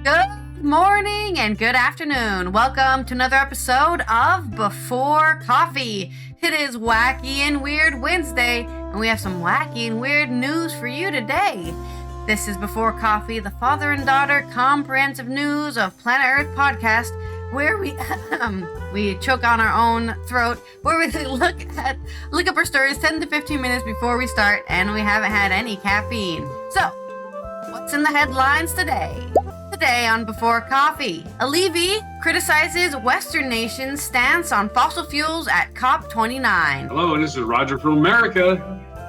Good morning and good afternoon. Welcome to another episode of Before Coffee. It is Wacky and Weird Wednesday, and we have some wacky and weird news for you today. This is Before Coffee, the father and daughter comprehensive news of Planet Earth podcast, where we choke on our own throat, where we look up our stories 10 to 15 minutes before we start, and we haven't had any caffeine. So, what's in the headlines today? Today on Before Coffee, Aliyev criticizes Western nations' stance on fossil fuels at COP29. Hello, this is Roger from America.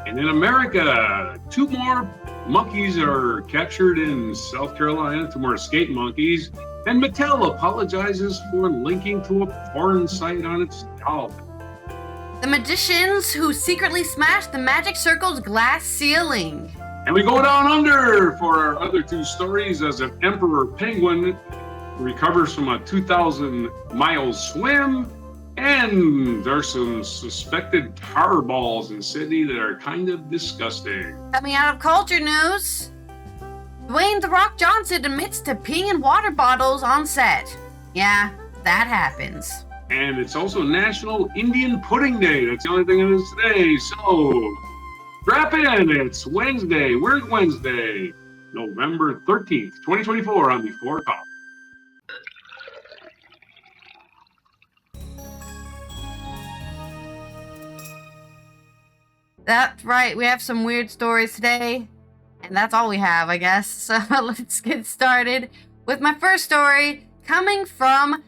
And in America, 2 more monkeys are captured in South Carolina, 2 more escaped monkeys. And Mattel apologizes for linking to a porn site on its doll. The magicians who secretly smashed the Magic Circle's glass ceiling. And we go down under for our other 2 stories as an emperor penguin recovers from a 2,000-mile swim. And there's some suspected tar balls in Sydney that are kind of disgusting. Coming out of culture news, Dwayne "The Rock" Johnson admits to peeing in water bottles on set. Yeah, that happens. And it's also National Indian Pudding Day. That's the only thing it is today. So, strap in. It's Wednesday. Weird Wednesday, November 13th, 2024 on Before Coffee. That's right. We have some weird stories today. And that's all we have, I guess. So let's get started with my first story coming from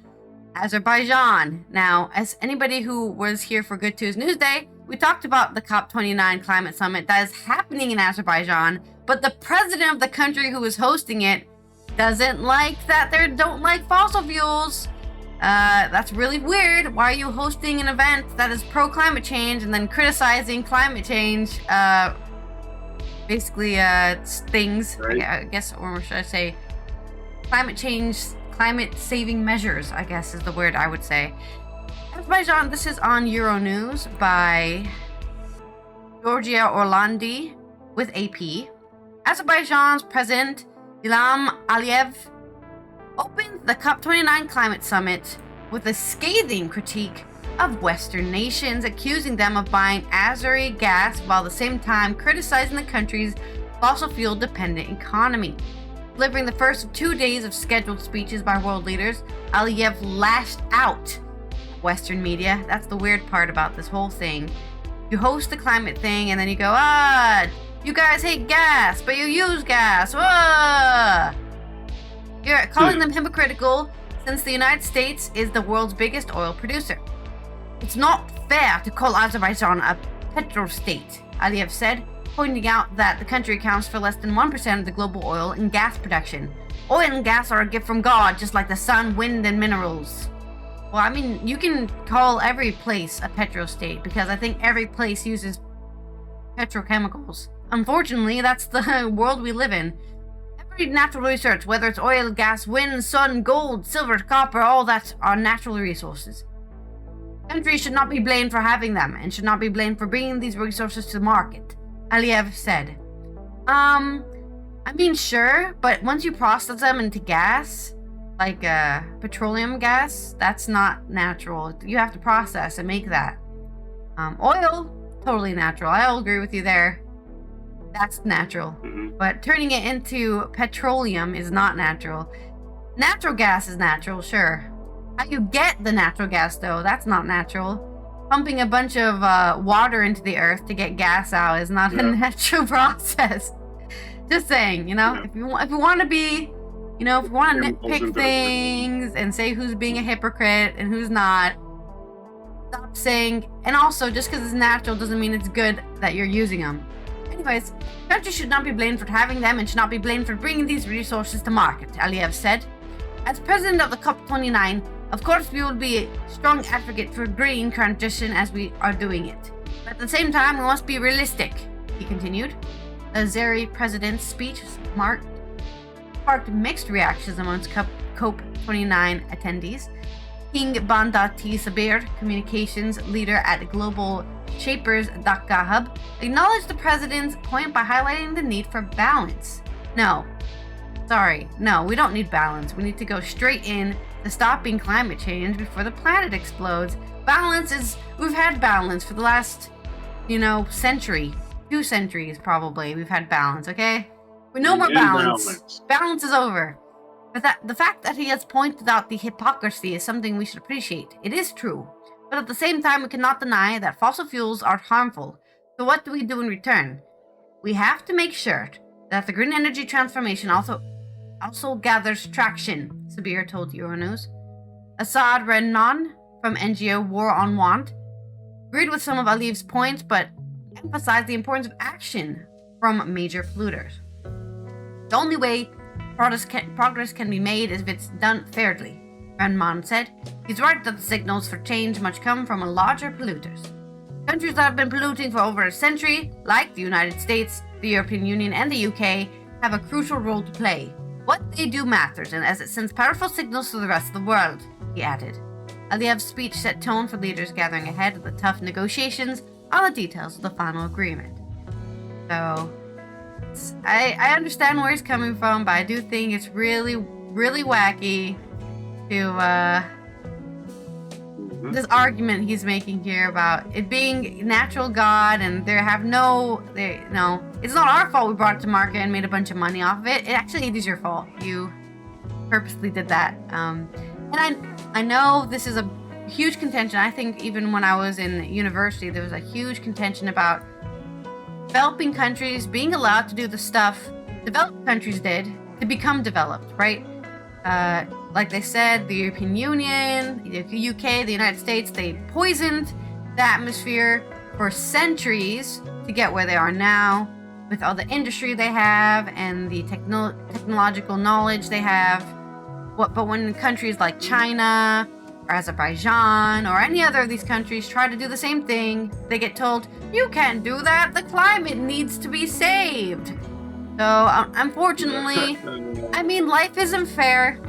Azerbaijan. Now, as anybody who was here for Good Tuesday Newsday, we talked about the COP29 climate summit that is happening in Azerbaijan, but the president of the country who is hosting it doesn't like that they don't like fossil fuels. That's really weird. Why are you hosting an event that is pro-climate change and then criticizing climate change? Basically, things, right. I guess, or should I say, climate change, climate-saving measures, I guess is the word I would say. Azerbaijan, this is on Euronews by Georgia Orlandi with AP. Azerbaijan's President Ilham Aliyev opened the COP29 climate summit with a scathing critique of Western nations, accusing them of buying Azeri gas while at the same time criticizing the country's fossil fuel dependent economy. Delivering the first of 2 days of scheduled speeches by world leaders, Aliyev lashed out Western media. That's the weird part about this whole thing. You host the climate thing and then you go, you guys hate gas, but you use gas. You're calling them hypocritical since the United States is the world's biggest oil producer. It's not fair to call Azerbaijan a petrol state, Aliyev said, pointing out that the country accounts for less than 1% of the global oil and gas production. Oil and gas are a gift from God, just like the sun, wind, and minerals. Well, I mean, you can call every place a petrol state because I think every place uses petrochemicals. Unfortunately, that's the world we live in. Every natural resource, whether it's oil, gas, wind, sun, gold, silver, copper, all that are natural resources. Countries should not be blamed for having them and should not be blamed for bringing these resources to the market, Aliyev said. I mean, sure, but once you process them into gas, like petroleum gas, that's not natural. You have to process and make that. Oil, totally natural. I'll agree with you there. That's natural. Mm-hmm. But turning it into petroleum is not natural. Natural gas is natural, sure. How you get the natural gas, though, that's not natural. Pumping a bunch of water into the earth to get gas out is not a natural process. Just saying, if you want to be, if you want to nitpick things and say who's being a hypocrite and who's not, stop saying. And also, just because it's natural doesn't mean it's good that you're using them. Anyways, countries should not be blamed for having them and should not be blamed for bringing these resources to market, Aliyev said. As president of the COP29, of course we will be a strong advocate for green transition as we are doing it. But at the same time, we must be realistic, he continued. The Azeri president's speech sparked mixed reactions amongst COP29 attendees. King Bandati Sabir, communications leader at Global Shapers Dhaka Hub, acknowledged the president's point by highlighting the need for balance. No, Sorry, no, we don't need balance. We need to go straight in to stopping climate change before the planet explodes. We've had balance for the last, century. 2 centuries probably. We've had balance, okay? No more balance. Balance is over. But the fact that he has pointed out the hypocrisy is something we should appreciate. It is true. But at the same time, we cannot deny that fossil fuels are harmful. So what do we do in return? We have to make sure that the green energy transformation also gathers traction, Sabir told Euronews. Assad Renman from NGO War on Want agreed with some of Aliyev's points, but emphasized the importance of action from major polluters. The only way progress can be made is if it's done fairly, Renman said. He's right that the signals for change must come from larger polluters. Countries that have been polluting for over a century, like the United States, the European Union, and the UK, have a crucial role to play. What they do matters, and as it sends powerful signals to the rest of the world, he added. Aliyev's speech set tone for leaders gathering ahead of the tough negotiations on the details of the final agreement. So, I understand where he's coming from, but I do think it's really, really wacky to, this argument he's making here about it being natural God and it's not our fault we brought it to market and made a bunch of money off of it. It is your fault. You purposely did that. And I know this is a huge contention. I think even when I was in university, there was a huge contention about developing countries being allowed to do the stuff developed countries did to become developed, right? Like they said, the European Union, the UK, the United States, they poisoned the atmosphere for centuries to get where they are now with all the industry they have and the technological knowledge they have. But when countries like China or Azerbaijan or any other of these countries try to do the same thing, they get told, you can't do that, the climate needs to be saved. So, unfortunately, life isn't fair.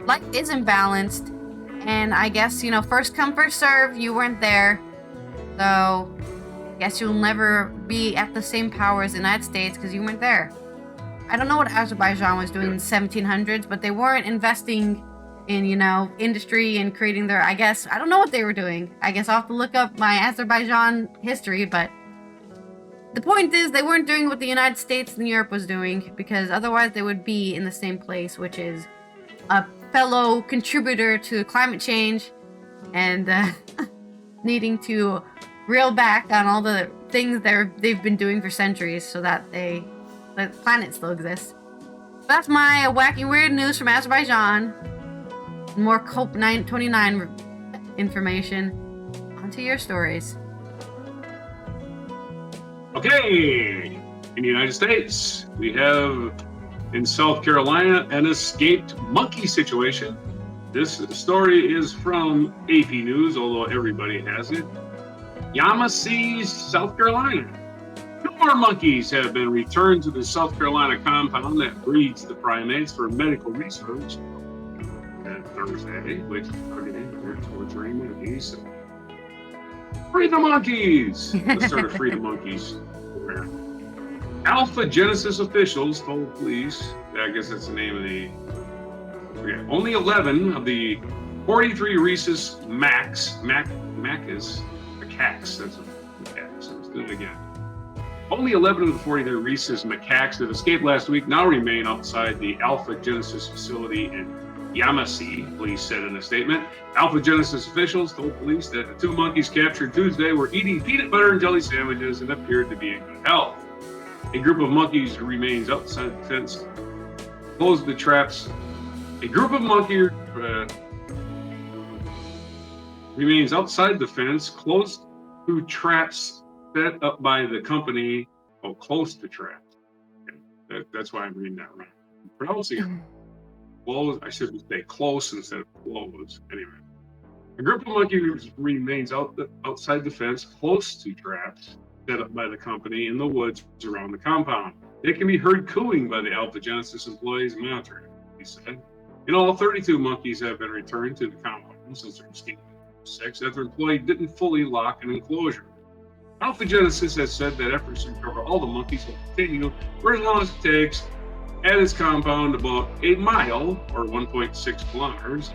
Life isn't balanced. And I guess, first come, first serve, you weren't there. So, I guess you'll never be at the same power as the United States because you weren't there. I don't know what Azerbaijan was doing in the 1700s, but they weren't investing in, industry and creating their, I don't know what they were doing. I guess I'll have to look up my Azerbaijan history, but the point is they weren't doing what the United States and Europe was doing because otherwise they would be in the same place, which is a fellow contributor to climate change and needing to reel back on all the things they've been doing for centuries so that the planet still exists. That's my wacky weird news from Azerbaijan. More COP29 information. Onto your stories. Okay, in the United States, we have in South Carolina an escaped monkey situation. This story is from AP News, although everybody has it. Yamasee, South Carolina. 2 more monkeys have been returned to the South Carolina compound that breeds the primates for medical research. Thursday, which they're torturing monkeys. Free the monkeys! Let's start to free the monkeys. Alpha Genesis officials told police, I guess that's the name of only 11 of the 43 rhesus macaques, that's a macaques, let's do it again. Only 11 of the 43 rhesus macaques that escaped last week now remain outside the Alpha Genesis facility in Yamasee, police said in a statement. Alpha Genesis officials told police that the 2 monkeys captured Tuesday were eating peanut butter and jelly sandwiches and appeared to be in good health. A group of monkeys remains outside the fence, closed the traps. A group of monkeys remains outside the fence, close to traps set up by the company. Oh, close to traps. Okay. That's why I'm reading that right. I'm pronouncing it. Close. I should say close instead of close. Anyway, a group of monkeys remains outside the fence, close to traps set up by the company in the woods around the compound. They can be heard cooing by the Alpha Genesis employees monitoring, he said. In all, 32 monkeys have been returned to the compound since their escape in 6 after employee didn't fully lock an enclosure. Alpha Genesis has said that efforts to recover all the monkeys will continue for as long as it takes. at its compound about 8 mile or 1.6 kilometers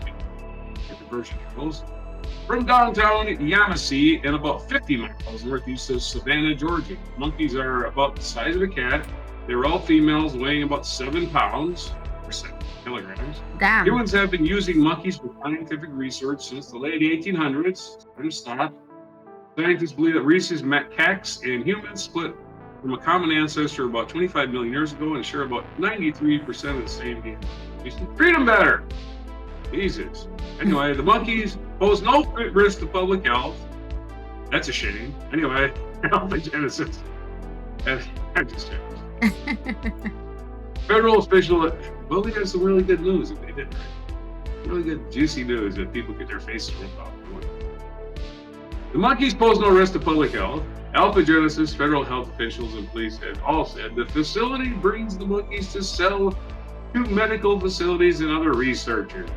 from downtown Yamasee and about 50 miles northeast of Savannah, Georgia. Monkeys are about the size of a cat. They were all females weighing about 7 pounds or 7 kilograms. Damn. Humans have been using monkeys for scientific research since the late 1800s. Scientists believe that rhesus macaques and humans split from a common ancestor about 25 million years ago and share about 93% of the same DNA. We should treat them better. Jesus. Anyway, the monkeys pose no risk to public health. That's a shame. Anyway, alphagenesis. I'm just joking. Federal official. Well, we got some really good news if they did. Really good, juicy news that people get their faces ripped off. The monkeys pose no risk to public health. Alphagenesis, federal health officials, and police have all said the facility brings the monkeys to sell to medical facilities and other researchers.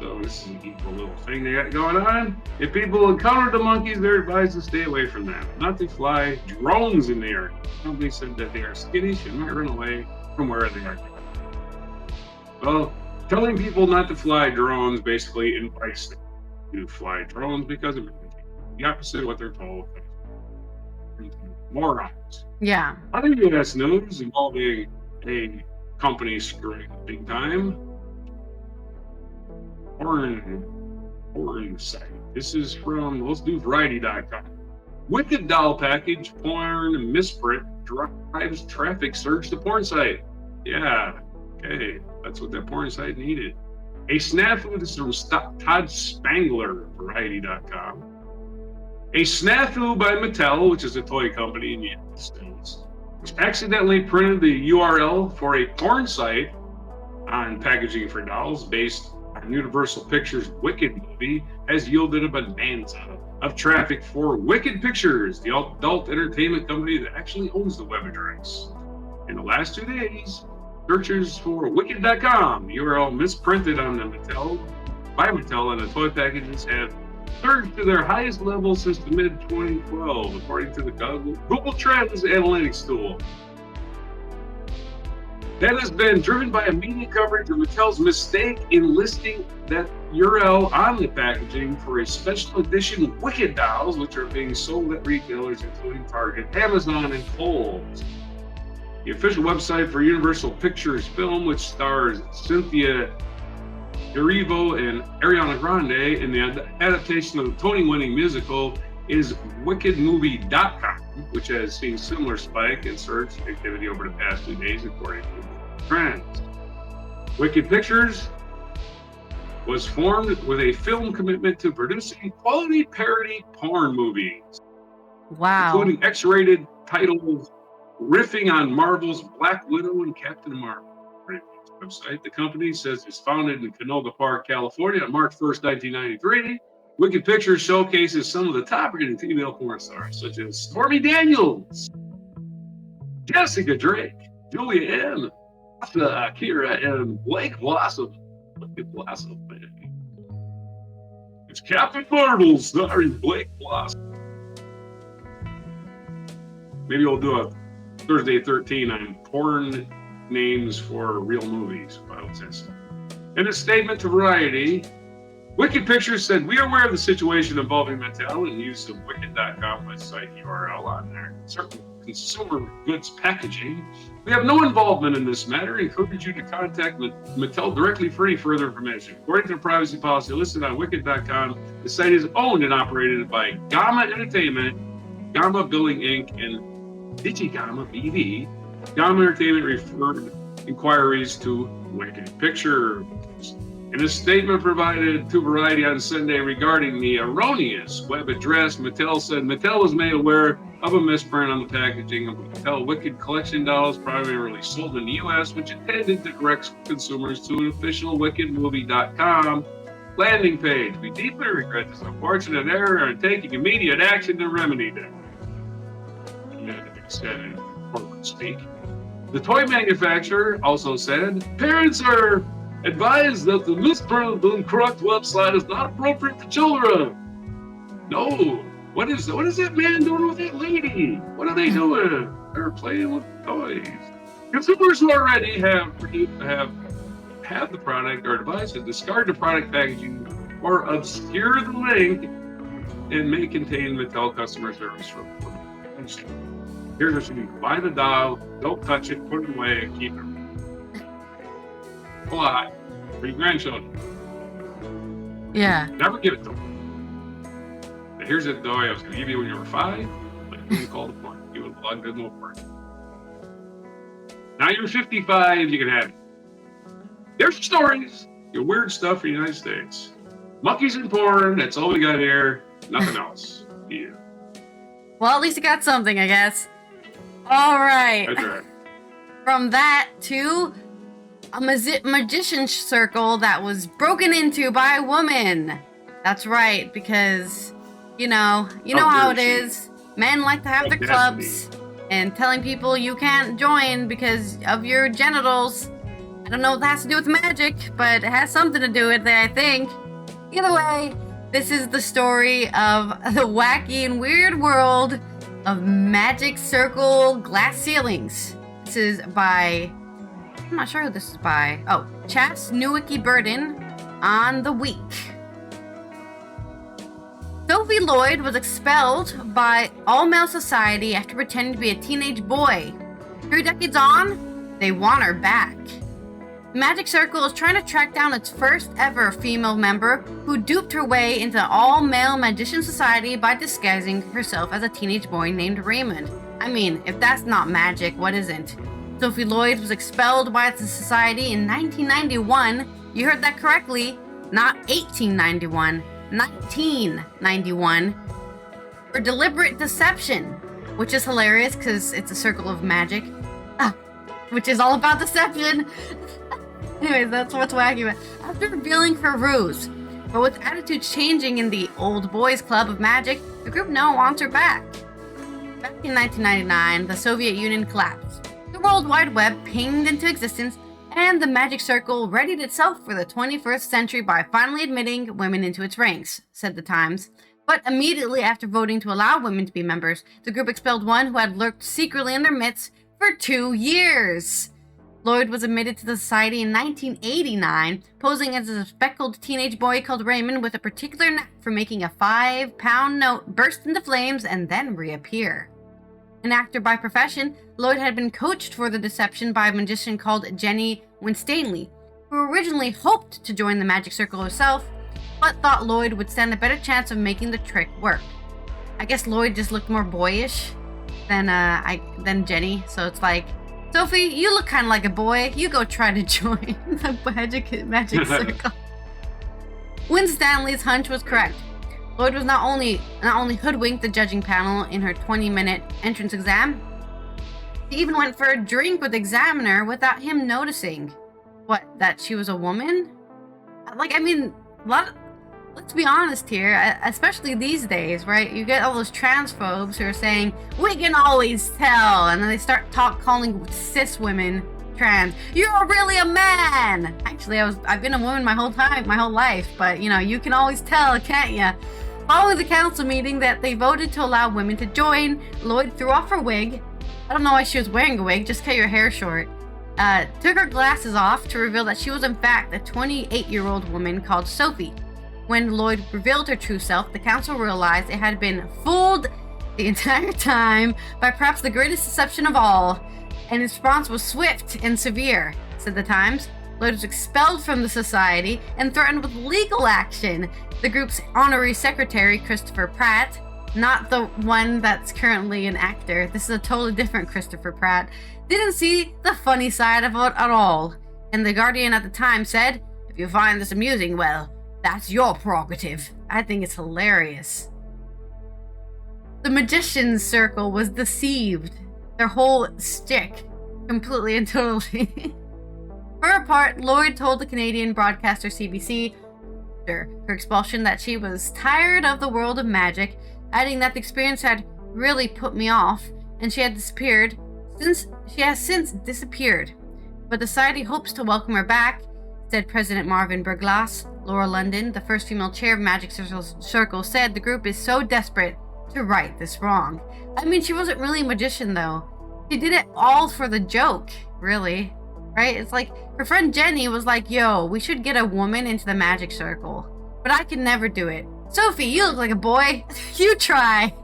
So this is an equal little thing they got going on. If people encounter the monkeys, they're advised to stay away from them, not to fly drones in the air. The company said that they are skittish and might run away from where they are. Well, telling people not to fly drones basically invites them to fly drones because of the opposite of what they're told. Morons. Yeah. Other U.S. news involving a company screwing big time. Porn site. This is from, let's do variety.com. Wicked doll package porn misprint drives traffic surge to porn site. Yeah, okay, that's what that porn site needed. A snafu, this is from Todd Spangler, variety.com. A snafu by Mattel, which is a toy company in the United States, accidentally printed the URL for a porn site on packaging for dolls based on Universal Pictures' Wicked movie, has yielded a bonanza of traffic for Wicked Pictures, the adult entertainment company that actually owns the web address. In the last 2 days, searchers for Wicked.com, the URL misprinted on the by Mattel, and the toy packages have surged to their highest level since the mid-2012, according to the Google Trends analytics tool. That has been driven by a media coverage of Mattel's mistake in listing that URL on the packaging for a special edition Wicked dolls, which are being sold at retailers including Target, Amazon, and Kohl's. The official website for Universal Pictures film, which stars Cynthia Erivo and Ariana Grande in the adaptation of the Tony-winning musical, is wickedmovie.com, which has seen similar spike in search activity over the past 2 days, according to trends. Wicked Pictures was formed with a film commitment to producing quality parody porn movies. Wow. Including X-rated titles riffing on Marvel's Black Widow and Captain Marvel. Website. The company says it's founded in Canoga Park, California on March 1st, 1993. Wicked Pictures showcases some of the top-rated female porn stars, such as Stormy Daniels, Jessica Drake, Julia M., Akira, and Blake Blossom. Blake Blossom, man. It's Captain Marvel starring Blake Blossom. Maybe we'll do a Thursday 13 on porn names for real movies. In a statement to Variety, Wicked Pictures said, "We are aware of the situation involving Mattel and use of Wicked.com website URL on their certain consumer goods packaging. We have no involvement in this matter and encourage you to contact Mattel directly for any further information. According to the privacy policy listed on Wicked.com, the site is owned and operated by Gamma Entertainment, Gamma Billing Inc., and Digigama BV. Gamma Entertainment referred inquiries to Wicked Pictures." In a statement provided to Variety on Sunday regarding the erroneous web address, Mattel said Mattel was made aware of a misprint on the packaging of Mattel Wicked collection dolls primarily sold in the U.S., which intended to direct consumers to an official wickedmovie.com landing page. "We deeply regret this unfortunate error and are taking immediate action to remedy it," said in corporate speak. The toy manufacturer also said, "Parents are advised that the misprint of the incorrect website is not appropriate for children." No. What is that man doing with that lady? What are they doing? They're playing with toys. Consumers who already have the product are advised to discard the product packaging or obscure the link and may contain Mattel customer service from. Here's what you do: buy the doll, don't touch it, put it away, and keep it. Fly for your grandchildren. Yeah. Never give it to them. Now, here's a toy I was going to give you when you were 5, but you didn't call the point. You would lug it over. Now you're 55, you can have it. There's stories, your weird stuff from the United States. Monkeys and porn, that's all we got here. Nothing else. Yeah. Well, at least you got something, I guess. All right. That's right. From that to a magician circle that was broken into by a woman. That's right, because, you know how it is. Men like to have their clubs and telling people you can't join because of your genitals. I don't know what that has to do with magic, but it has something to do with it, I think. Either way, this is the story of the wacky and weird world of magic circle glass ceilings. This is by, I'm not sure who this is by. Oh, Chas Newicki Burden on the week. Sophie Lloyd was expelled by all-male society after pretending to be a teenage boy. 3 decades on, they want her back. Magic Circle is trying to track down its first ever female member who duped her way into all-male magician society by disguising herself as a teenage boy named Raymond. I mean, if that's not magic, what isn't? Sophie Lloyd was expelled by the society in 1991. You heard that correctly, not 1891, 1991, for deliberate deception, which is hilarious because it's a circle of magic, which is all about deception. Anyways, that's what's wacky about. After revealing her ruse, but with attitudes changing in the old boys club of magic, the group now wants her back. Back in 1999, the Soviet Union collapsed. The World Wide Web pinged into existence, and the Magic Circle readied itself for the 21st century by finally admitting women into its ranks, said the Times. But immediately after voting to allow women to be members, the group expelled one who had lurked secretly in their midst for 2 years. Lloyd was admitted to the society in 1989, posing as a speckled teenage boy called Raymond with a particular knack for making a 5-pound note burst into flames and then reappear. An actor by profession, Lloyd had been coached for the deception by a magician called Jenny Winstanley, who originally hoped to join the Magic Circle herself, but thought Lloyd would stand a better chance of making the trick work. I guess Lloyd just looked more boyish than Jenny, so it's like, Sophie, you look kind of like a boy. You go try to join the Magic Circle. Winstanley's hunch was correct. Lloyd was not only hoodwinked the judging panel in her 20-minute entrance exam, she even went for a drink with the examiner without him noticing. What, that she was a woman? Let's be honest here, especially these days, right? You get all those transphobes who are saying, we can always tell, and then they start calling cis women trans. You're really a man! Actually, I've been a woman my whole life, but you can always tell, can't ya? Following the council meeting that they voted to allow women to join, Lloyd threw off her wig. I don't know why she was wearing a wig, just cut your hair short. Took her glasses off to reveal that she was in fact a 28-year-old woman called Sophie. When Lloyd revealed her true self, the council realized it had been fooled the entire time by perhaps the greatest deception of all, and its response was swift and severe, said the Times. Lloyd was expelled from the society and threatened with legal action. The group's honorary secretary, Christopher Pratt, not the one that's currently an actor, this is a totally different Christopher Pratt, didn't see the funny side of it at all. And The Guardian at the time said, if you find this amusing, well, that's your prerogative. I think it's hilarious. The Magician's Circle was deceived. Their whole shtick. Completely and totally. For her part, Lloyd told the Canadian broadcaster CBC after her expulsion that she was tired of the world of magic, adding that the experience had really put me off, and she has since disappeared. But the society hopes to welcome her back, said President Marvin Berglas. Laura London, the first female chair of Magic Circle, said the group is so desperate to right this wrong. I mean, she wasn't really a magician, though. She did it all for the joke, really. Right? It's like her friend Jenny was like, yo, we should get a woman into the magic circle. But I could never do it. Sophie, you look like a boy. You try.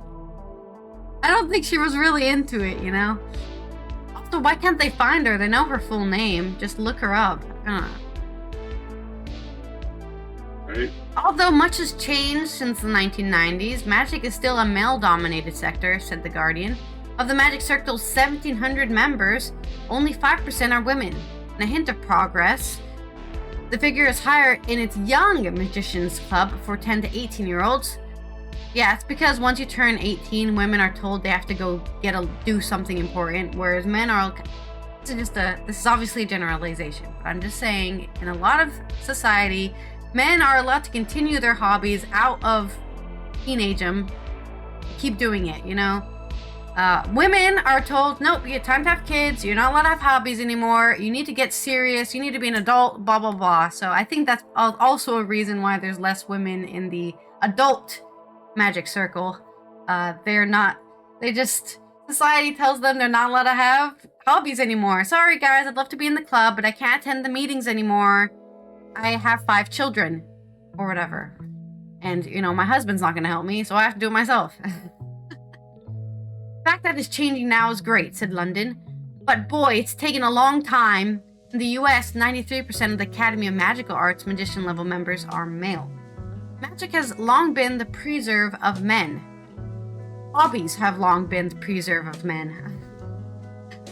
I don't think she was really into it, you know? Also, why can't they find her? They know her full name. Just look her up. Right. Although much has changed since the 1990s, magic is still a male-dominated sector, said The Guardian. Of the Magic Circle's 1,700 members, only 5% are women. And a hint of progress, the figure is higher in its Young Magicians Club for 10 to 18-year-olds. Yeah, it's because once you turn 18, women are told they have to go do something important, whereas men are... This is obviously a generalization, but I'm just saying, in a lot of society, men are allowed to continue their hobbies out of teenagedom, keep doing it, you know? Women are told, nope, it's time to have kids, you're not allowed to have hobbies anymore, you need to get serious, you need to be an adult, blah, blah, blah. So I think that's also a reason why there's less women in the adult magic circle. Society tells them they're not allowed to have hobbies anymore. Sorry guys, I'd love to be in the club, but I can't attend the meetings anymore. I have 5 children, or whatever. And, you know, my husband's not going to help me, so I have to do it myself. The fact that it's changing now is great, said London. But boy, it's taken a long time. In the US, 93% of the Academy of Magical Arts magician level members are male. Magic has long been the preserve of men. Hobbies have long been the preserve of men.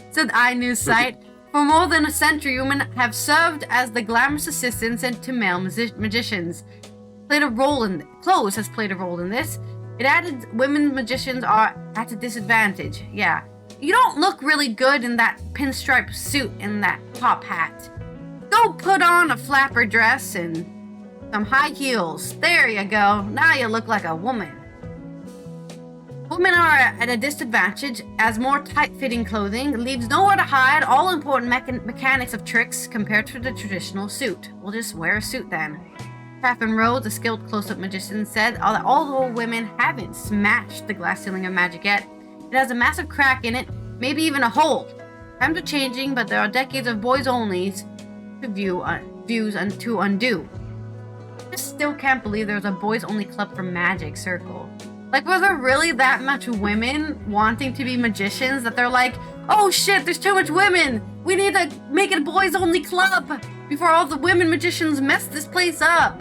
Said iNews site. For more than a century, women have served as the glamorous assistants to male magicians. Clothes has played a role in this. It added women magicians are at a disadvantage. Yeah. You don't look really good in that pinstripe suit and that top hat. Go put on a flapper dress and some high heels. There you go. Now you look like a woman. Women are at a disadvantage as more tight-fitting clothing leaves nowhere to hide all important mechanics of tricks compared to the traditional suit. We'll just wear a suit then. Catherine Rhodes, a skilled close-up magician, said that although women haven't smashed the glass ceiling of magic yet, it has a massive crack in it, maybe even a hole. Times are changing, but there are decades of boys-onlys to undo. I just still can't believe there's a boys-only club for Magic Circle. Like, were there really that much women wanting to be magicians that they're like, oh shit, there's too much women! We need to make it a boys-only club before all the women magicians mess this place up!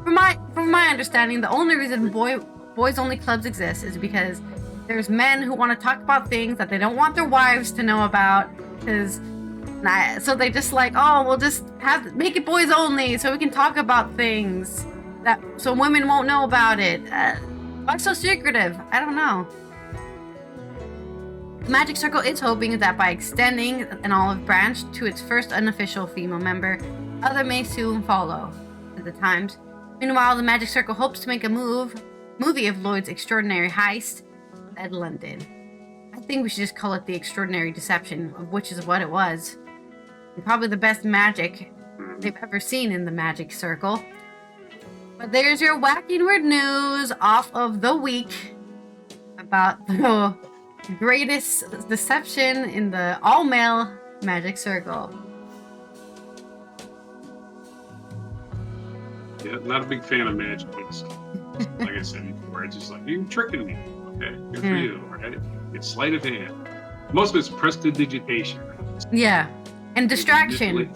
From my understanding, the only reason boys-only clubs exist is because there's men who want to talk about things that they don't want their wives to know about, so they just like, oh, we'll just make it boys only so we can talk about things so women won't know about it. Why so secretive? I don't know. The Magic Circle is hoping that by extending an olive branch to its first unofficial female member, other may soon follow. At the Times. Meanwhile, the Magic Circle hopes to make a movie of Lloyd's extraordinary heist at London. I think we should just call it The Extraordinary Deception, which is what it was. And probably the best magic they've ever seen in the Magic Circle. But there's your wacky and weird news off of the week about the greatest deception in the all-male Magic Circle. Yeah, not a big fan of magic. Like I said before, it's just like, you're tricking me. Okay, good for you, right? It's sleight of hand. Most of it's prestidigitation. Yeah, and distraction.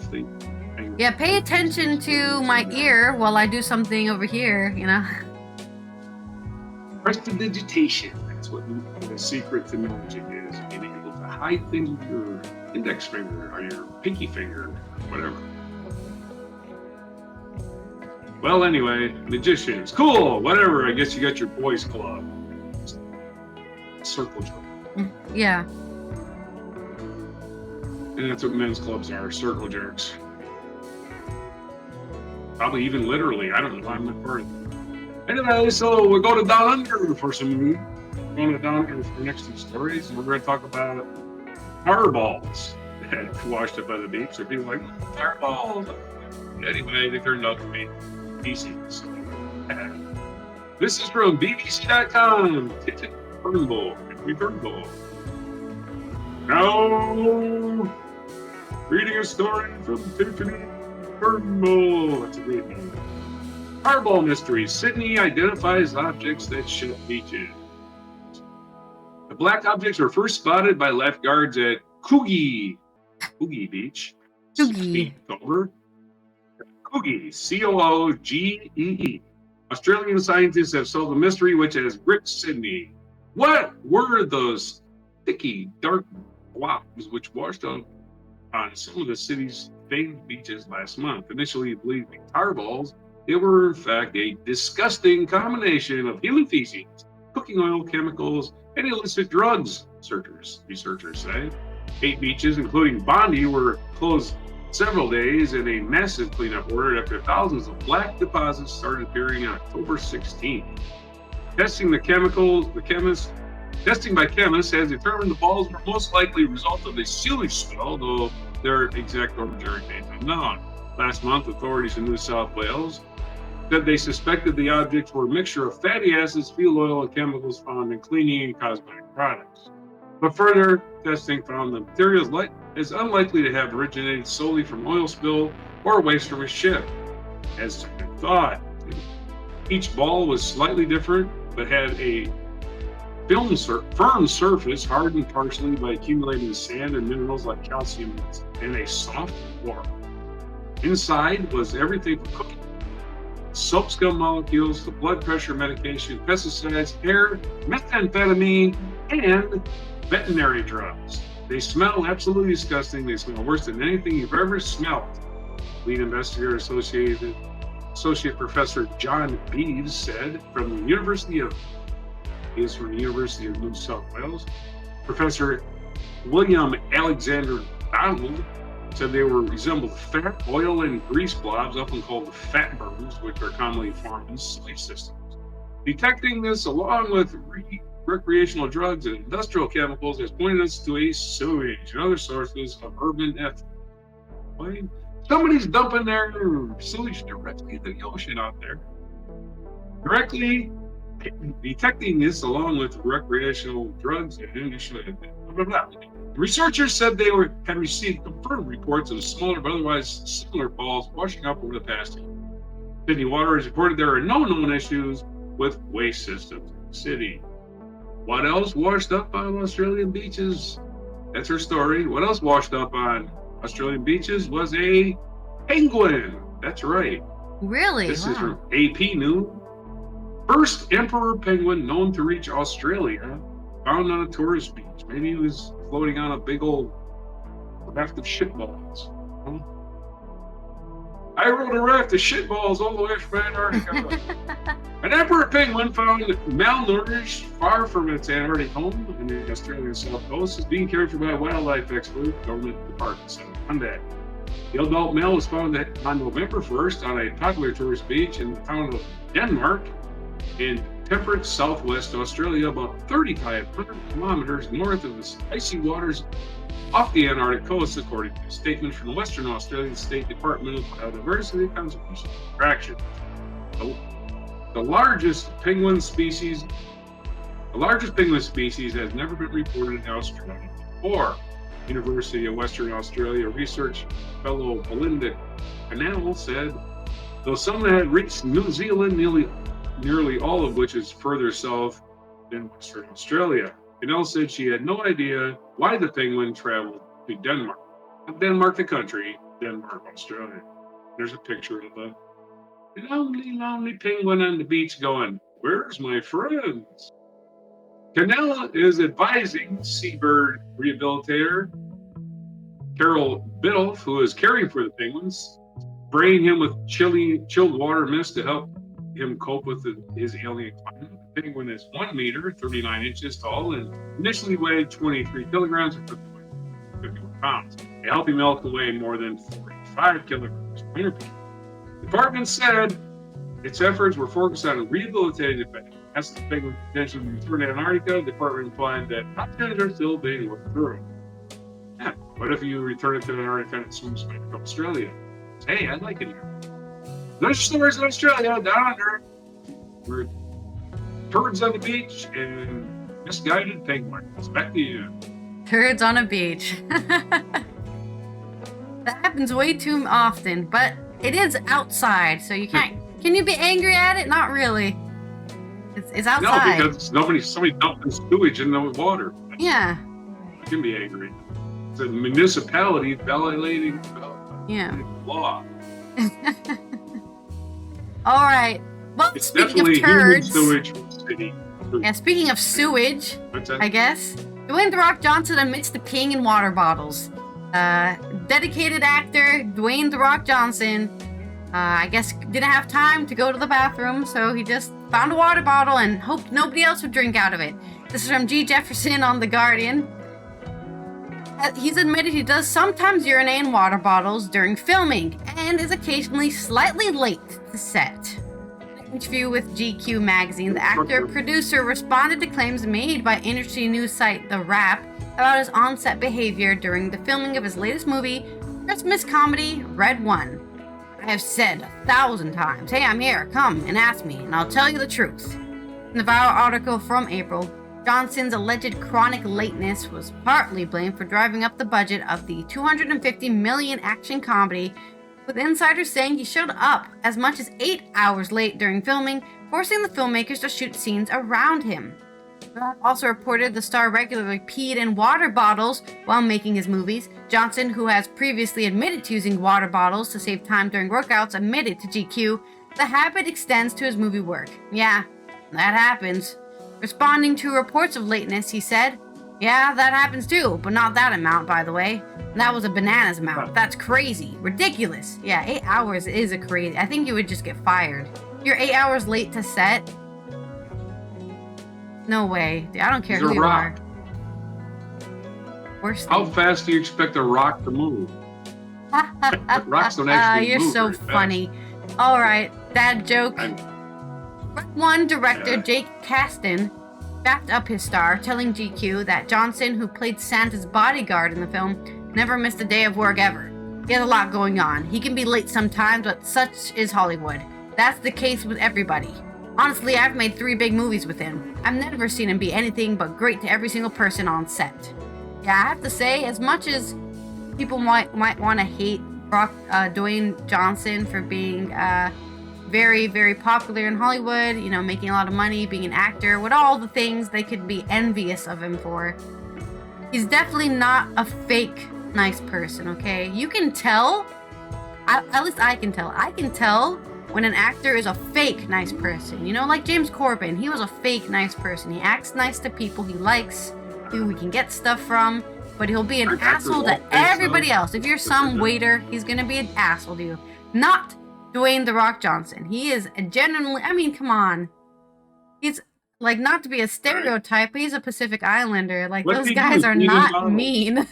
Yeah, pay attention to my ear while I do something over here, you know? Prestidigitation. That's what the secret to magic is. Being able to hide things with your index finger or your pinky finger, whatever. Well, anyway, magicians. Cool, whatever. I guess you got your boys club. Circle jerk. Yeah. And that's what men's clubs are, circle jerks. Probably even literally. I don't know. I'm not part of it. Anyway, so we're going to Down Under for some. We're going to Down Under for the next 2 stories, and we're going to talk about fireballs that washed up by the beach. So people are like, fireballs. Anyway, they turned out to be pieces. This is from BBC.com. Turnbull. Now, reading a story from Tiffany Turnbull. That's a great name. Fireball mystery. Sydney identifies objects that shut beaches. The black objects were first spotted by lifeguards at Coogee Beach, Coogee. 16th October. Coogee, Coogee. Australian scientists have solved a mystery which has gripped Sydney. What were those sticky, dark blobs which washed up on some of the city's famed beaches last month? Initially believed to be tar balls, they were in fact a disgusting combination of human feces, cooking oil, chemicals, and illicit drugs, researchers say. 8 beaches, including Bondi, were closed several days in a massive cleanup order after thousands of black deposits started appearing on October 16th. Testing by chemists has determined the balls were most likely a result of a sewage spill, though their exact origin remains unknown. Last month, authorities in New South Wales said they suspected the objects were a mixture of fatty acids, fuel oil, and chemicals found in cleaning and cosmetic products. But further testing found the materials is unlikely to have originated solely from oil spill or waste from a ship, as had been thought. Each ball was slightly different, but had a firm surface hardened partially by accumulating sand and minerals like calcium and a soft core. Inside was everything from cooking, soap scum molecules, to blood pressure medication, pesticides, hair, methamphetamine, and veterinary drugs. They smell absolutely disgusting. They smell worse than anything you've ever smelled. Lead investigator Associate Professor John Beeves said from the University of New South Wales. Professor William Alexander Donald said they resembled fat, oil, and grease blobs, often called the fat burns, which are commonly formed in sewage systems. Detecting this, along with recreational drugs and industrial chemicals, has pointed us to a sewage and other sources of urban effluent. Somebody's dumping their sewage directly into the ocean out there. Detecting this, along with recreational drugs and researchers said they had received confirmed reports of smaller but otherwise similar balls washing up over the past year. Sydney Water has reported there are no known issues with waste systems in the city. What else washed up on Australian beaches? That's her story. What else washed up on Australian beaches was a penguin. That's right. Really? This is from AP News. First emperor penguin known to reach Australia, found on a tourist beach. Maybe he was floating on a big old raft of shitballs. I rode a raft of shitballs all the way from Antarctica. An emperor penguin found malnourished far from its Antarctic home in the Australian South Coast is being cared for by a wildlife expert, government department said Monday. The adult male was found on November 1st on a popular tourist beach in the town of Denmark in temperate southwest Australia, about 3,500 kilometers north of the icy waters off the Antarctic coast, according to a statement from the Western Australian State Department of Biodiversity Conservation Attraction. The largest penguin species has never been reported in Australia before. University of Western Australia research fellow Belinda Canal said, though some had reached New Zealand, nearly all of which is further south than Western Australia. Canal said she had no idea why the penguin traveled to Denmark. Not Denmark the country, Denmark, Australia. There's a picture of a lonely penguin on the beach going, "Where's my friends?" Canal is advising seabird rehabilitator Carol Biddulph, who is caring for the penguins, spraying him with chilled water mist to help him cope with his alien climate. The penguin is 1 meter, 39 inches tall, and initially weighed 23 kilograms or 51 pounds. A healthy male can weigh more than 45 kilograms. The department said its efforts were focused on rehabilitating the penguin. As the penguin potentially returned to Antarctica, the department implied that options are still being worked through. Yeah, what if you return it to Antarctica and it swims back to Australia? Hey, I'd like it here. There's stories in Australia down under where turds on the beach and misguided penguins. Back to you. Turds on a beach. That happens way too often, but it is outside, so you can't. Can you be angry at it? Not really. It's outside. No, because somebody dumping sewage in the water. Yeah. You can be angry. It's a municipality violating law. All right. Well, It's speaking of definitely human turds. sewage from the city. Yeah, speaking of sewage, What's that? I guess. Dwayne "The Rock" Johnson admits to peeing in water bottles. Dedicated actor Dwayne "The Rock" Johnson, I guess didn't have time to go to the bathroom, so he just found a water bottle and hoped nobody else would drink out of it. This is from G. Jefferson on The Guardian. He's admitted he does sometimes urinate in water bottles during filming and is occasionally slightly late to set. In an interview with GQ magazine, the actor-producer responded to claims made by industry news site The Wrap about his on-set behavior during the filming of his latest movie, Christmas comedy Red One. I have said 1,000 times, hey, I'm here, come and ask me, and I'll tell you the truth. In the viral article from April, Johnson's alleged chronic lateness was partly blamed for driving up the budget of the $250 million action comedy, with insiders saying he showed up as much as 8 hours late during filming, forcing the filmmakers to shoot scenes around him. Also reported the star regularly peed in water bottles while making his movies. Johnson, who has previously admitted to using water bottles to save time during workouts, admitted to GQ the habit extends to his movie work. Yeah, that happens. Responding to reports of lateness, he said, yeah, that happens too, but not that amount, by the way. That was a bananas amount. That's crazy. Ridiculous. Yeah, 8 hours is a crazy. I think you would just get fired. You're 8 hours late to set? No way. Dude, I don't care who you are. Worst How fast do you expect a rock to move? Rocks don't actually You're move so very funny. All right, dad joke. I'm- Red One director Jake Kasdan backed up his star, telling GQ that Johnson, who played Santa's bodyguard in the film, never missed a day of work ever. He has a lot going on. He can be late sometimes, but such is Hollywood. That's the case with everybody. Honestly, I've made 3 big movies with him. I've never seen him be anything but great to every single person on set. Yeah, I have to say, as much as people might want to hate Dwayne Johnson for being very, very popular in Hollywood, you know, making a lot of money, being an actor, with all the things they could be envious of him for, he's definitely not a fake nice person, okay? You can tell, at least I can tell. I can tell when an actor is a fake nice person. You know, like James Corbin, he was a fake nice person. He acts nice to people he likes, who we can get stuff from, but he'll be an asshole to everybody else. If you're some waiter, he's gonna be an asshole to you. Not Dwayne "The Rock" Johnson. He is genuinely, I mean, come on. He's, like, not to be a stereotype, but he's a Pacific Islander. Like, those guys are not mean.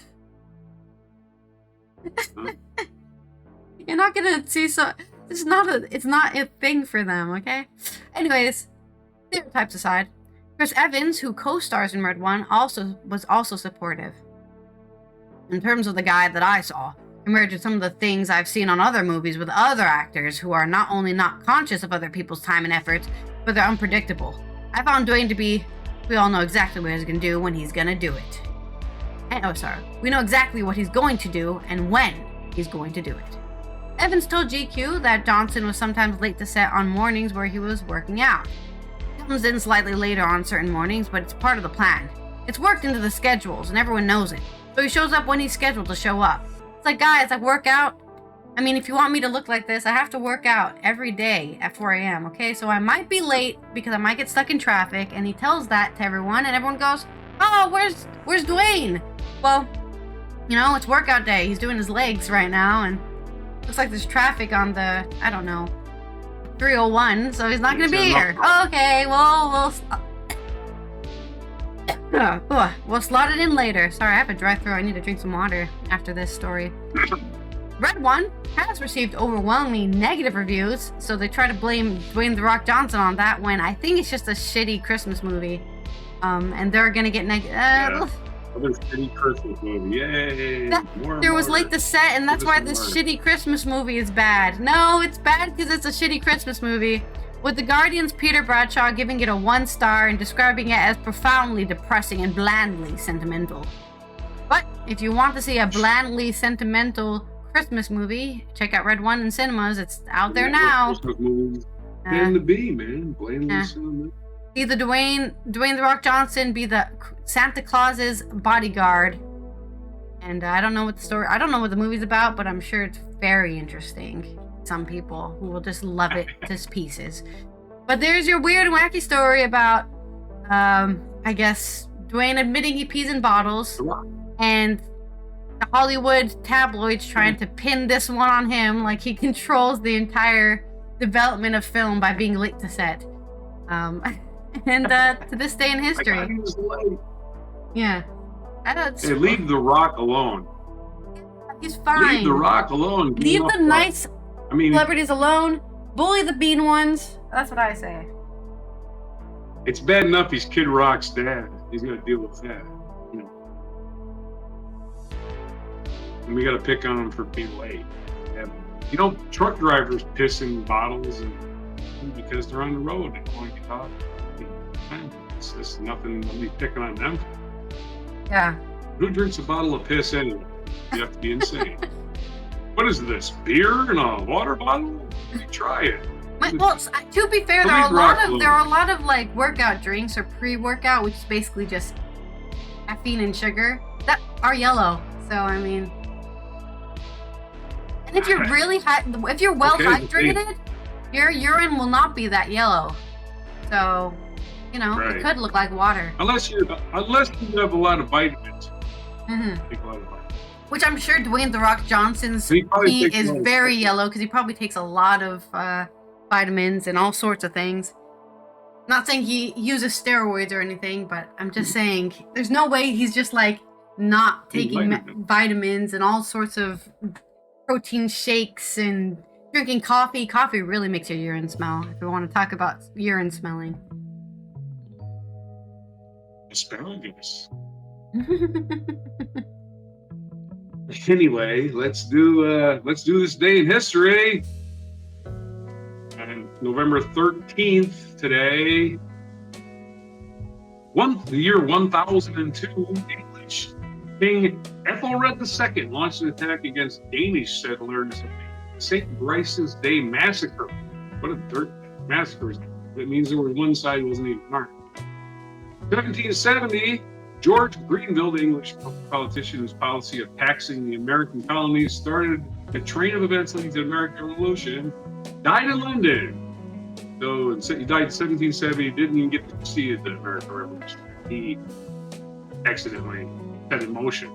You're not gonna see it's not a thing for them, okay? Anyways, stereotypes aside, Chris Evans, who co-stars in Red One, was also supportive. In terms of the guy that I saw, compared to some of the things I've seen on other movies with other actors who are not only not conscious of other people's time and efforts, but they're unpredictable. I found Dwayne to be, we all know exactly what he's gonna do when he's gonna do it. We know exactly what he's going to do and when he's going to do it. Evans told GQ that Johnson was sometimes late to set on mornings where he was working out. He comes in slightly later on certain mornings, but it's part of the plan. It's worked into the schedules and everyone knows it. So he shows up when he's scheduled to show up. It's like, guys, I work out. I mean, if you want me to look like this, I have to work out every day at 4 a.m., okay? So I might be late because I might get stuck in traffic, and he tells that to everyone, and everyone goes, oh, where's Dwayne? Well, you know, it's workout day. He's doing his legs right now, and looks like there's traffic on the, I don't know, 301, so he's not gonna be here. Okay, well, we'll slot it in later. Sorry, I have a dry throat. I need to drink some water after this story. Red One has received overwhelmingly negative reviews, so they try to blame Dwayne "The Rock" Johnson on that when I think it's just a shitty Christmas movie. And they're gonna get negative. Another shitty Christmas movie. Yay! There was late to set, and that's why this shitty Christmas movie is bad. No, it's bad because it's a shitty Christmas movie. With The Guardian's Peter Bradshaw giving it a 1 star and describing it as profoundly depressing and blandly sentimental. if you want to see a blandly sentimental Christmas movie, check out Red One in cinemas. It's out there now. Christmas movies tend to be, man. Blandly sentimental. Either Dwayne the Rock Johnson be the Santa Claus's bodyguard. And I don't know what the movie's about, but I'm sure it's very interesting. Some people who will just love it to pieces. But there's your weird and wacky story about, I guess, Dwayne admitting he pees in bottles, and the Hollywood tabloids trying to pin this one on him, like he controls the entire development of film by being late to set. And to this day in history. He was late. Yeah. Hey, leave The Rock alone. He's fine. Leave The Rock alone. Leave the nice celebrities alone. Bully the bean ones. That's what I say. It's bad enough he's Kid Rock's dad. He's got to deal with that. And we got to pick on him for being late. Truck drivers piss in bottles because they're on the road and going to get off. It's just nobody's picking on them. Yeah. Who drinks a bottle of piss anyway? You have to be insane. What is this? Beer in a water bottle? You try it. Well, to be fair, there are a lot of like workout drinks or pre-workout, which is basically just caffeine and sugar that are yellow. So I mean, and if you're really if you're well hydrated, your urine will not be that yellow. So, it could look like water. Unless you have a lot of vitamins. Which I'm sure Dwayne The Rock Johnson's pee is very yellow because he probably takes a lot of vitamins and all sorts of things. Not saying he uses steroids or anything, but I'm just saying there's no way he's just like not taking vitamins and all sorts of protein shakes and drinking coffee. Coffee really makes your urine smell, if we want to talk about urine smelling. Asparagus. Anyway, let's do this day in history. And November 13th today, the year 1002, English King Ethelred II launched an attack against Danish settlers of the St. Brice's Day Massacre. What a dirt massacre is that? It means there was one side wasn't even marked. 1770, George Grenville, the English politician whose policy of taxing the American colonies started a train of events leading to the American Revolution, died in London. So he died in 1770, didn't even get to see the American Revolution. He accidentally set in motion.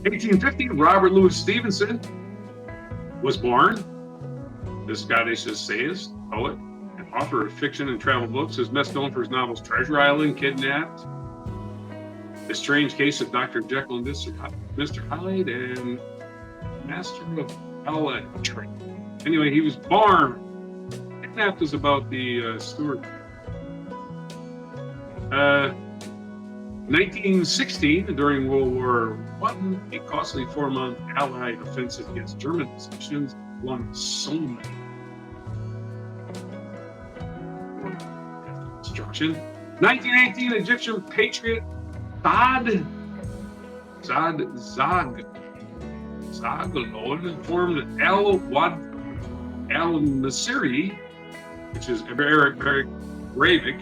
1850, Robert Louis Stevenson was born. The Scottish essayist, poet, and author of fiction and travel books, is best known for his novels Treasure Island, Kidnapped, The Strange Case of Dr. Jekyll and Mr. Hyde, and Master of Ballantrae. Anyway, he was born. Kidnapped is about the Stuart. 1916, during World War I, a costly 4-month Allied offensive against German positions won so many. Destruction. 1918, Egyptian patriot Zaglon formed al-Masiri, which is Arabic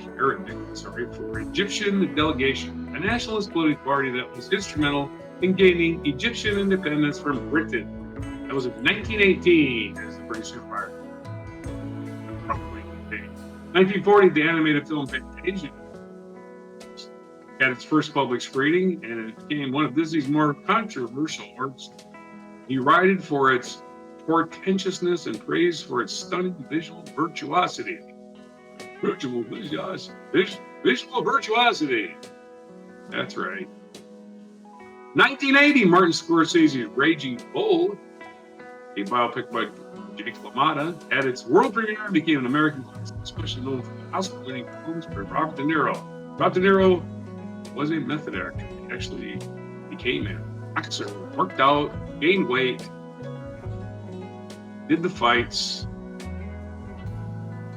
for Egyptian delegation, a nationalist political party that was instrumental in gaining Egyptian independence from Britain. That was in 1918 as the British Empire. Probably 1940, the animated film Fantasia had its first public screening, and it became one of Disney's more controversial works. Derided for its portentousness and praised for its stunning visual virtuosity. Visual virtuosity. That's right. 1980, Martin Scorsese's Raging Bull, a biopic by Jake LaMotta, had its world premiere and became an American classic, especially known for the Oscar-winning performance by Robert De Niro. Robert De Niro was a method actor. He actually became an boxer, worked out, gained weight, did the fights,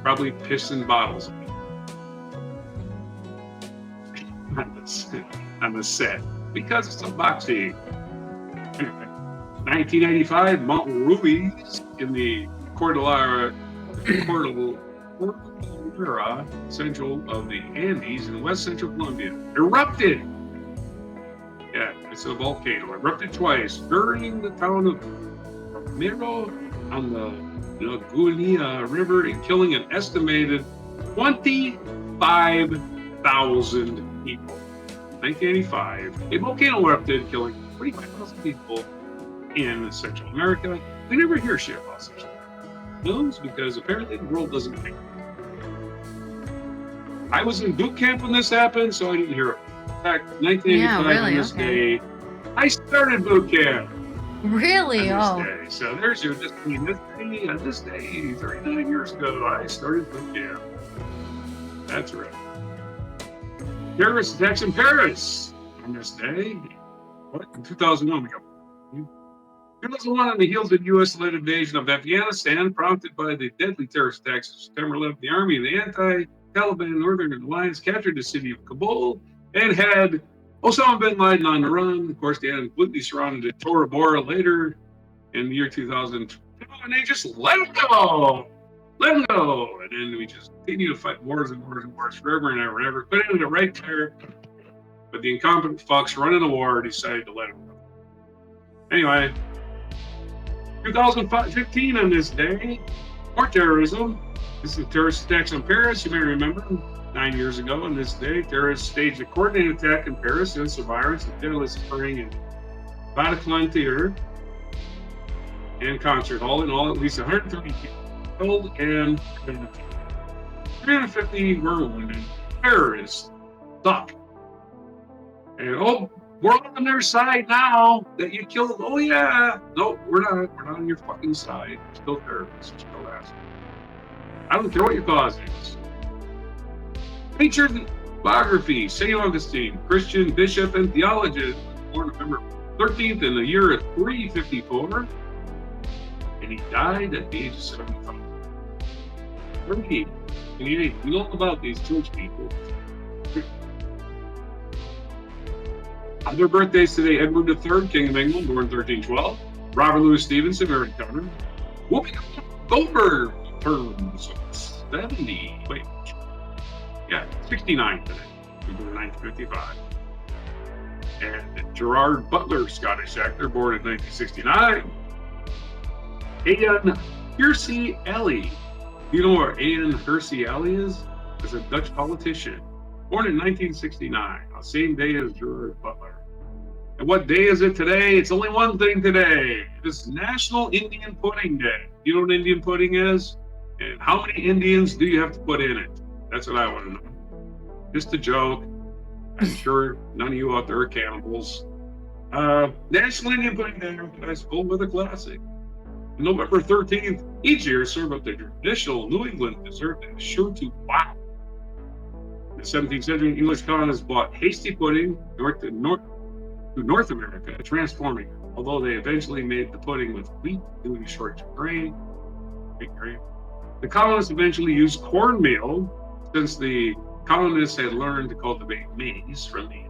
probably pissed in bottles on the set. because it's some boxing. 1985, Mount Ruiz in the Cordillera central of the Andes in west central Colombia erupted. Yeah, it's a volcano. Erupted twice, burying the town of Miro on the Lagunia River and killing an estimated 25,000 people. 1985, a volcano erupted, killing 25,000 people in Central America. We never hear shit about Central America. News because apparently the world doesn't think. I was in boot camp when this happened, so I didn't hear it. In fact, 1985 on this day, I started boot camp. Really? On this day. So there's your on this day, 39 years ago, I started boot camp. That's right. Terrorist attacks in Paris on this day. What? In 2001 we go. 2001, on the heels of U.S.-led invasion of Afghanistan, prompted by the deadly terrorist attacks of September 11th, the army of the anti-Taliban Northern Alliance captured the city of Kabul and had Osama bin Laden on the run. Of course, they had completely surrounded Tora Bora later in the year 2002, and they just let him go. Let him go. And then we just continue to fight wars and wars and wars forever and ever and ever. But ended it right there. But the incompetent fucks running the war decided to let him go. Anyway, 2015 on this day, more terrorism. This is terrorist attacks on Paris. You may remember 9 years ago on this day, terrorists staged a coordinated attack in Paris against survivors of terrorists occurring in Bataclan Theater and concert hall. In all, at least 130 people killed and 350 were wounded. Terrorists suck. And we're on their side now that you killed. Oh yeah. No, we're not. We're not on your fucking side. You're still terrorists. You're still assholes. I don't care what your cause is. Featured biography, St. Augustine, Christian bishop and theologist, born November 13th in the year of 354. And he died at the age of 75. 38. We know about these church people. On their birthdays today, Edward III, King of England, born 1312. Robert Louis Stevenson, American. Whoopi Goldberg turns 70. Wait. Yeah, 69 today. We do 1955. And Gerard Butler, Scottish actor, born in 1969. Ian Hersey Ally. You know where Ian Hersey Ally is? As a Dutch politician. Born in 1969, on the same day as Gerard Butler. And what day is it today? It's only one thing today. It's National Indian Pudding Day. You know what Indian pudding is? And how many Indians do you have to put in it? That's what I want to know. Just a joke. I'm sure none of you out there are cannibals. National Indian Pudding Day, recognized cold weather classic. November 13th, each year serve up the traditional New England dessert that is sure to wow. In the 17th century, English colonists brought hasty pudding to North America, transforming it. Although they eventually made the pudding with wheat due to shortage of grain. The colonists eventually used cornmeal, since the colonists had learned to cultivate maize from the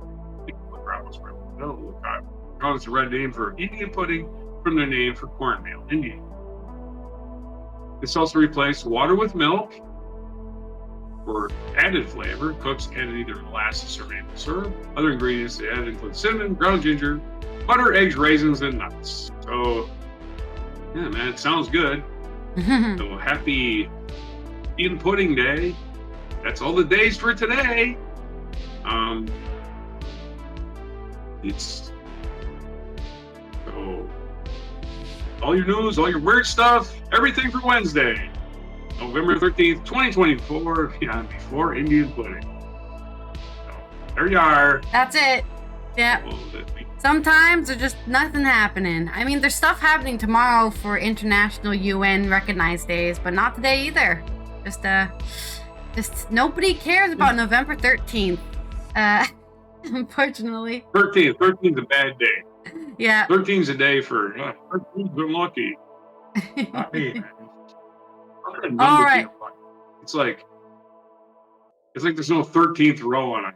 colonists read name for Indian pudding from their name for cornmeal, Indian. This also replaced water with milk for added flavor. Cooks added either molasses or maple syrup. Other ingredients they added include cinnamon, ground ginger, butter, eggs, raisins, and nuts. So, yeah, man, it sounds good. So happy Indian Pudding Day. That's all the days for today. It's so all your news, all your weird stuff, everything for Wednesday, November 13th, 2024. Yeah, before Indian Pudding. So there you are. That's it. Yeah. Sometimes there's just nothing happening. I mean, there's stuff happening tomorrow for International UN recognized days, but not today either. Just nobody cares about November 13th. Unfortunately. 13th is a bad day. Yeah. 13's a day for 13's unlucky. Not me. All right. It's like there's no 13th row on an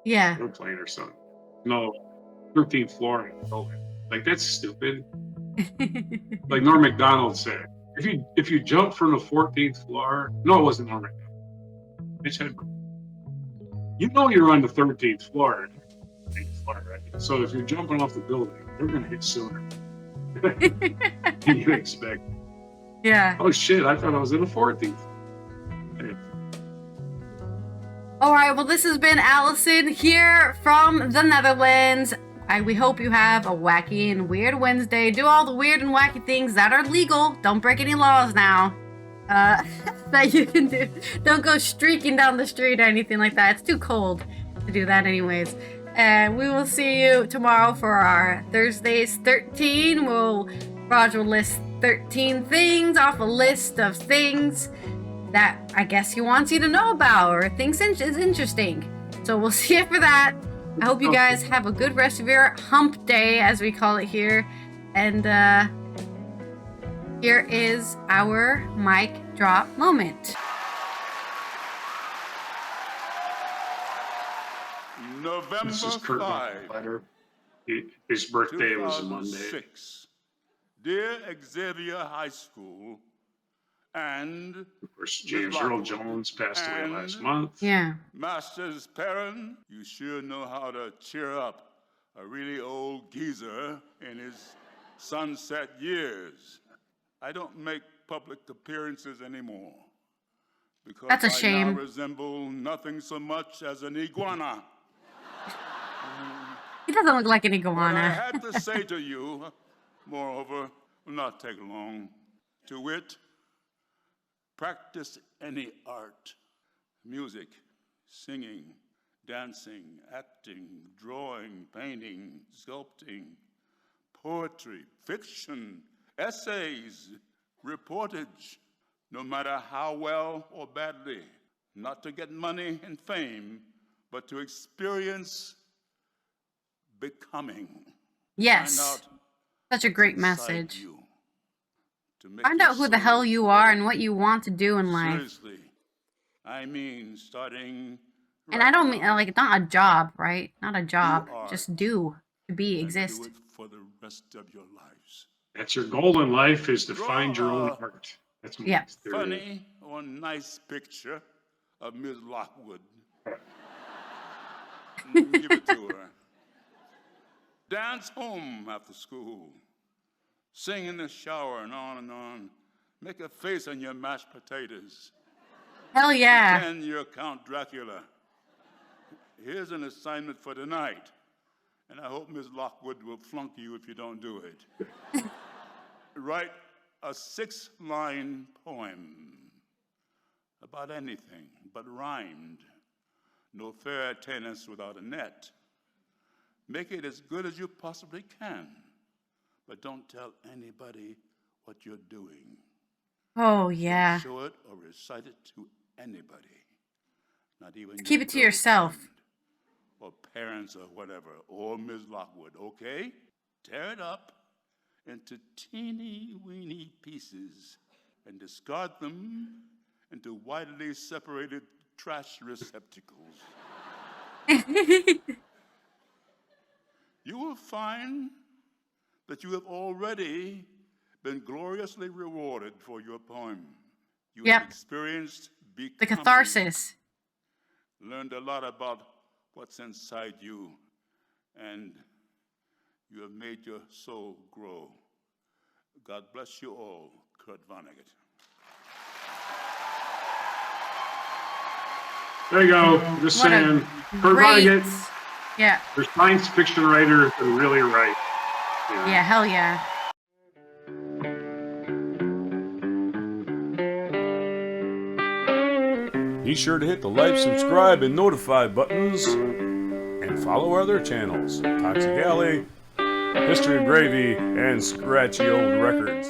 yeah. airplane or something. No, 13th floor in the building. Like, that's stupid. Like Norm Macdonald said, if you jump from the 14th floor, no, it wasn't Norm Macdonald. Mitch Hedberg. You know you're on the 13th floor, right? So if you're jumping off the building, you're gonna hit sooner than you expect. Yeah. Oh shit! I thought I was in the 14th. All right. Well, this has been Allison here from the Netherlands. We hope you have a wacky and weird Wednesday. Do all the weird and wacky things that are legal. Don't break any laws now. That you can do. Don't go streaking down the street or anything like that. It's too cold to do that anyways. And we will see you tomorrow for our Thursdays 13. Roger will list 13 things off a list of things that I guess he wants you to know about or thinks is interesting. So we'll see you for that. I hope you guys have a good rest of your hump day, as we call it here. And here is our mic drop moment. November This is Kurt 5, His birthday was Monday. 2006. Dear Xavier High School and Of course, James Earl Jones passed away last month. Yeah. Master's parent, you sure know how to cheer up a really old geezer in his sunset years. I don't make public appearances anymore because That's a I shame. now resemble nothing so much as an iguana. He doesn't look like an What I iguana. had to say to you, moreover, will not take long. To wit, practice any art, music, singing, dancing, acting, drawing, painting, sculpting, poetry, fiction, essays, reportage, no matter how well or badly, not to get money and fame, but to experience becoming. Yes. Such a great Inside message. you, to make Find your out who the soul hell you are and what you want to do in life. Seriously, I mean starting. And right I don't mean now, like not a job, right? Not a job. are Just do. To be, and exist. do it for the rest of your lives. That's your goal in life, is to Draw find your own a art. That's my Yeah. theory. Funny or nice picture of Ms. Lockwood. Give it to her. Dance home after school. Sing in the shower and on and on. Make a face on your mashed potatoes. Hell yeah. Pretend you're Count Dracula. Here's an assignment for tonight. And I hope Ms. Lockwood will flunk you if you don't do it. Write a 6-line poem about anything, but rhymed. No fair tennis without a net. Make it as good as you possibly can, but don't tell anybody what you're doing. Oh yeah. Show it or recite it to anybody, not even Keep your it to yourself. girlfriend or parents or whatever, or Ms. Lockwood, okay? Tear it up into teeny weeny pieces and discard them into widely separated trash receptacles. You will find that you have already been gloriously rewarded for your poem. You Yep. have experienced The becoming, catharsis. learned a lot about what's inside you, and you have made your soul grow. God bless you all, Kurt Vonnegut. There you go. Just What a saying. Kurt Great. Vonnegut, Yeah. there's science fiction writers that really write. Yeah, hell yeah. Be sure to hit the like, subscribe, and notify buttons, and follow our other channels, Toxic Alley, History of Gravy, and Scratchy Old Records.